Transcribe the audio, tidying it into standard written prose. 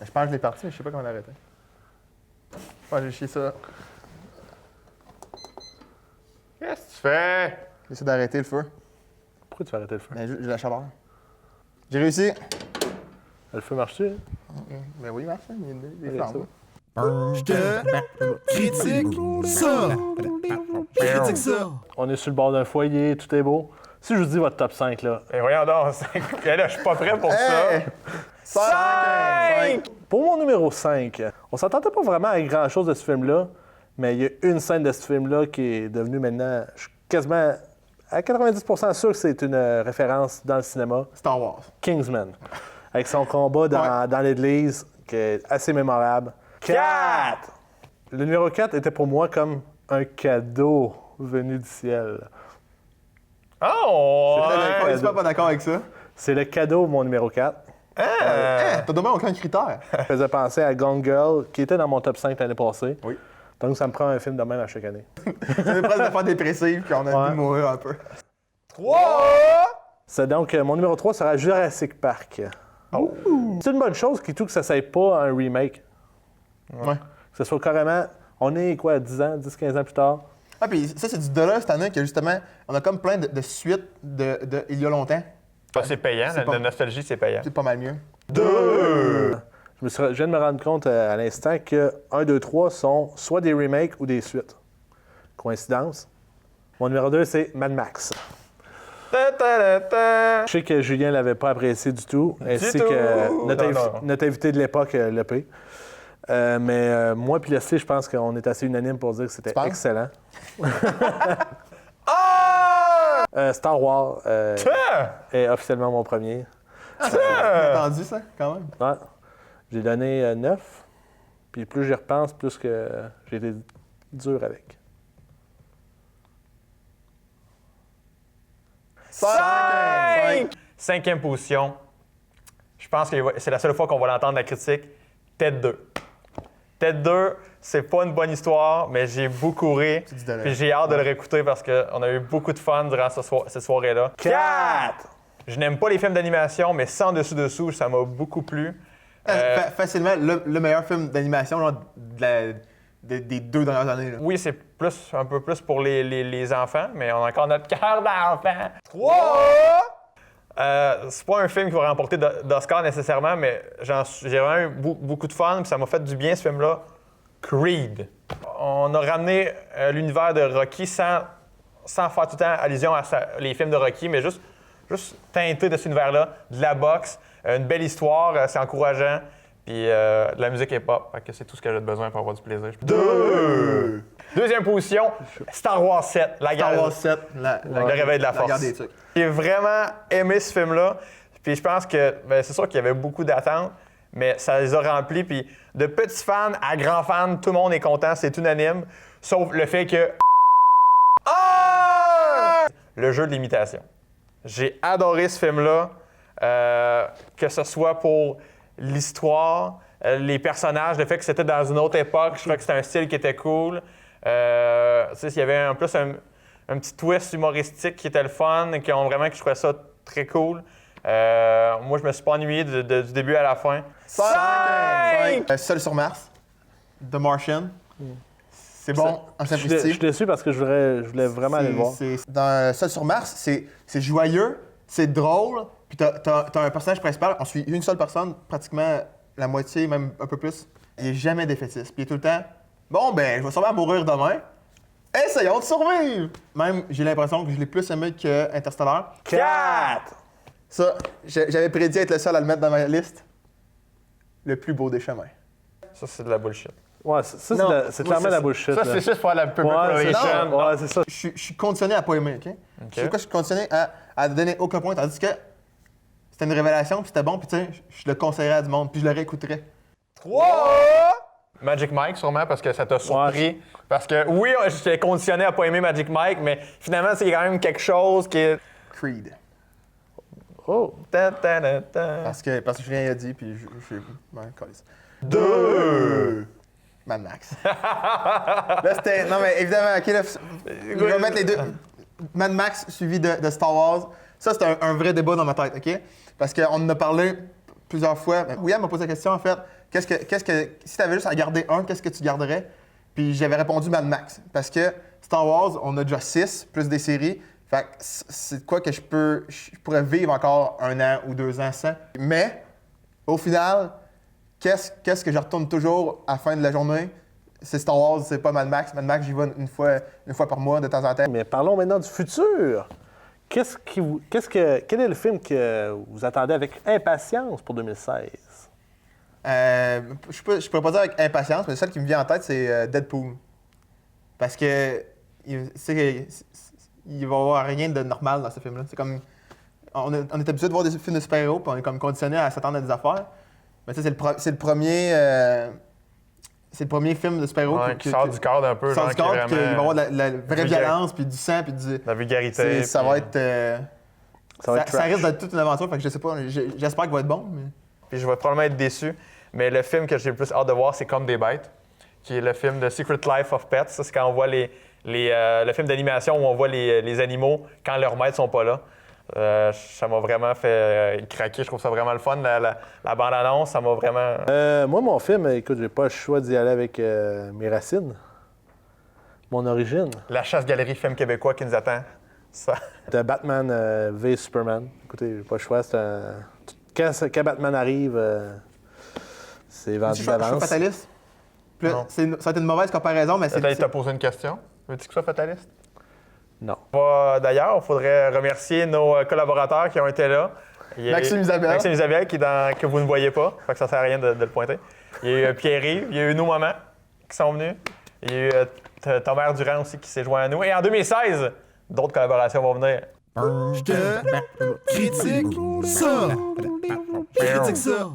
Je pense que je l'ai parti, mais je sais pas comment l'arrêter. Ouais, j'ai chié ça. Qu'est-ce que tu fais? J'essaie d'arrêter le feu. Pourquoi tu vas arrêter le feu? Ben, j'ai la chaleur. J'ai réussi. Le feu marche-tu? Ben oui, marche, il y a des Ok, flammes. Je critique ça. Critique ça. On est sur le bord d'un foyer, tout est beau. Si je vous dis votre top 5, là. Ben voyons donc, là, je suis pas prêt pour Hey! ça. 5! Pour mon numéro 5, on s'entendait pas vraiment à grand-chose de ce film-là, mais il y a une scène de ce film-là qui est devenue maintenant, je suis quasiment à 90% sûr que c'est une référence dans le cinéma. Star Wars. Kingsman. Avec son combat dans l'église, qui est assez mémorable. 4! Le numéro 4 était pour moi comme un cadeau venu du ciel. Oh! Je suis pas d'accord avec ça. C'est le cadeau, mon numéro 4. T'as donné aucun critère. Ça faisait penser à Gone Girl, qui était dans mon top 5 l'année passée. Oui. Donc, ça me prend un film de même à chaque année. C'est presque de faire dépressive, puis on a dû mourir un peu. 3! C'est donc, mon numéro 3 sera Jurassic Park. Oh. C'est une bonne chose qui tout que ça ne soit pas un remake. Ouais. Que ce soit carrément, on est quoi, 10 ans, 10-15 ans plus tard. Ah, puis ça, c'est du dollar cette année que justement, on a comme plein de suites il y a longtemps. C'est payant, C'est pas- la nostalgie, c'est payant. C'est pas mal mieux. 2! Je viens de me rendre compte à l'instant que 1, 2, 3 sont soit des remakes ou des suites. Coïncidence. Mon numéro 2, c'est Mad Max. Je sais que Julien l'avait pas apprécié du tout, ainsi tout! que Non. notre invité de l'époque, Lepé. Mais moi puis Leslie, je pense qu'on est assez unanime pour dire que c'était penses? excellent. Ah! Star Wars est officiellement mon premier. J'ai entendu ça, quand même. Ouais. J'ai donné 9. Puis plus j'y repense, plus que j'ai été dur avec. 5! Cinquième position. Je pense que c'est la seule fois qu'on va l'entendre, la critique. Ted 2. Ted 2, c'est pas une bonne histoire, mais j'ai beaucoup ri. du dollar. Puis j'ai hâte de le réécouter parce qu'on a eu beaucoup de fun durant cette soirée-là. 4! Je n'aime pas les films d'animation, mais sans dessus-dessous, ça m'a beaucoup plu. Facilement, le meilleur film d'animation genre, des 2 dernières années. Là. Oui, c'est un peu plus pour les enfants, mais on a encore notre cœur d'enfant. 3! C'est pas un film qui va remporter d'Oscar nécessairement, mais j'ai vraiment eu beaucoup de fun, puis ça m'a fait du bien ce film-là. Creed. On a ramené l'univers de Rocky sans faire tout le temps allusion à les films de Rocky, mais juste teinté de cet univers-là, de la boxe, une belle histoire, c'est encourageant, puis de la musique hip-hop. Fait que c'est tout ce que j'ai besoin pour avoir du plaisir. 2! Deuxième position, Star Wars 7, Star Wars 7, le réveil de la force. guerre des trucs. J'ai vraiment aimé ce film-là. Puis je pense que c'est sûr qu'il y avait beaucoup d'attentes, mais ça les a remplis. Puis de petits fans à grands fans, tout le monde est content, c'est unanime. Sauf le fait que. Ah! Le jeu de l'imitation. J'ai adoré ce film-là, que ce soit pour l'histoire, les personnages, le fait que c'était dans une autre époque, je trouvais que c'était un style qui était cool. Tu sais, il y avait en plus un petit twist humoristique qui était le fun, que je trouvais ça très cool. Moi, je me suis pas ennuyé du début à la fin. 5! Seul sur Mars, The Martian. C'est bon en Je suis simplicité. déçu parce que je voulais vraiment aller le voir. Dans Seul sur Mars, c'est joyeux, c'est drôle, puis t'as un personnage principal, on suit une seule personne, pratiquement la moitié, même un peu plus. Il n'est jamais défaitiste. Puis il est tout le temps, bon, ben, je vais sûrement mourir demain. Essayons de survivre! Même, j'ai l'impression que je l'ai plus aimé que Interstellar. 4! Ça, j'avais prédit être le seul à le mettre dans ma liste. Le plus beau des chemins. Ça, c'est de la bullshit. Ouais, ça, Non, c'est moi, clairement c'est la ça. bullshit. Ça, là. c'est juste pour la public Ouais, c'est relation. ça. Non. Ouais, c'est ça. Je suis conditionné à pas aimer, OK? C'est quoi, je suis conditionné à donner aucun point, tandis que c'était une révélation, puis c'était bon, puis tu sais, je le conseillerais à du monde, puis je le réécouterais. 3! Magic Mike, sûrement, parce que ça t'a surpris. Parce que, oui, j'étais conditionné à pas aimer Magic Mike, mais finalement, c'est quand même quelque chose qui est... Creed. Oh! Parce que Julien a dit, puis je ouais, calisse. 2! Mad Max. Là, c'était... Non, mais évidemment, OK, là, je vais mettre les deux. Mad Max suivi de Star Wars. Ça, c'était un vrai débat dans ma tête, OK? Parce qu'on en a parlé plusieurs fois. William m'a posé la question, en fait, si tu avais juste à garder un, qu'est-ce que tu garderais? Puis j'avais répondu Mad Max. Parce que Star Wars, on a déjà 6, plus des séries. Fait que c'est quoi que je pourrais vivre encore 1 an ou 2 ans sans. Mais, au final, qu'est-ce que je retourne toujours à la fin de la journée? C'est Star Wars, c'est pas Mad Max. Mad Max, j'y vais une fois par mois, de temps en temps. Mais parlons maintenant du futur. Quel est le film que vous attendez avec impatience pour 2016? Je pourrais pas dire avec impatience, mais celle qui me vient en tête, c'est Deadpool. Parce que il va y avoir rien de normal dans ce film-là. C'est comme. On est habitué de voir des films de super-héros, puis on est comme conditionné à s'attendre à des affaires. Mais ça, c'est le premier. C'est le premier film de super-héros Qui sort du cadre un peu. Qui sort du cadre, puis il va y avoir de la vraie vulgaire. violence, puis du sang, puis du. La vulgarité. Ça va être. Ça va être Ça trash. risque d'être toute une aventure, fait que je sais pas. J'espère qu'il va être bon. Mais... Puis je vais probablement être déçu. Mais le film que j'ai le plus hâte de voir, c'est Comme des bêtes, qui est le film de Secret Life of Pets. Ça, c'est quand on voit le film d'animation où on voit les animaux quand leurs maîtres sont pas là. Ça m'a vraiment fait craquer. Je trouve ça vraiment le fun. La bande-annonce, ça m'a vraiment... Moi, mon film, écoute, j'ai pas le choix d'y aller avec mes racines, mon origine. La chasse-galerie film québécois qui nous attend. Ça. De Batman v Superman. Écoutez, j'ai pas le choix. Quand Batman arrive, c'est vendu Je suis d'avance. fataliste. Puis là, Non. ça va être une mauvaise comparaison, mais Peut-être t'a posé une question. Veux-tu que ce soit fataliste? Non. D'ailleurs, il faudrait remercier nos collaborateurs qui ont été là. Maxime Isabelle. Maxime Isabelle, que vous ne voyez pas. Fait que ça sert à rien de le pointer. Il y a eu Pierre-Yves, il y a eu nos mamans qui sont venus. Il y a eu Thomas Durand aussi qui s'est joint à nous. Et en 2016, d'autres collaborations vont venir. Je te critique ça. Critique ça.